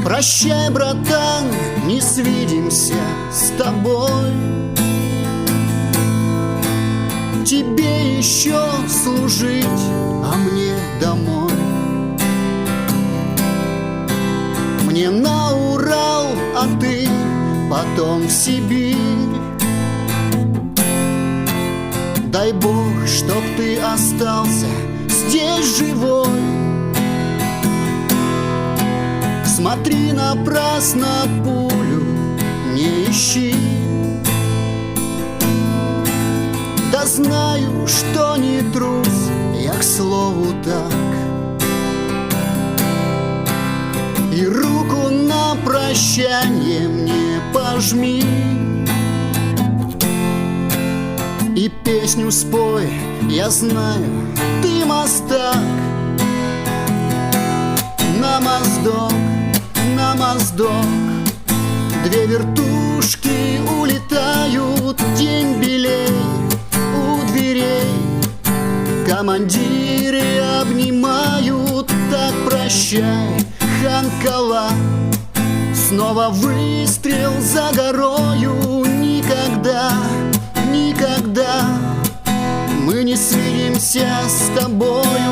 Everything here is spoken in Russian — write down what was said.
Прощай, братан, не свидимся с тобой. Тебе еще служить, а мне домой. Мне на Урал, а ты потом в Сибирь. Дай Бог, чтоб ты остался здесь живой. Смотри, напрасно пулю не ищи. Да знаю, что не трус, я к слову так. И руку на прощанье мне пожми. И песню спой, я знаю, ты мастак. На моздок, на моздок, две вертушки улетают, день белей у дверей. Командиры обнимают, так прощай, Ханкала. Снова выстрел за горою, никогда, никогда мы не свидимся с тобой.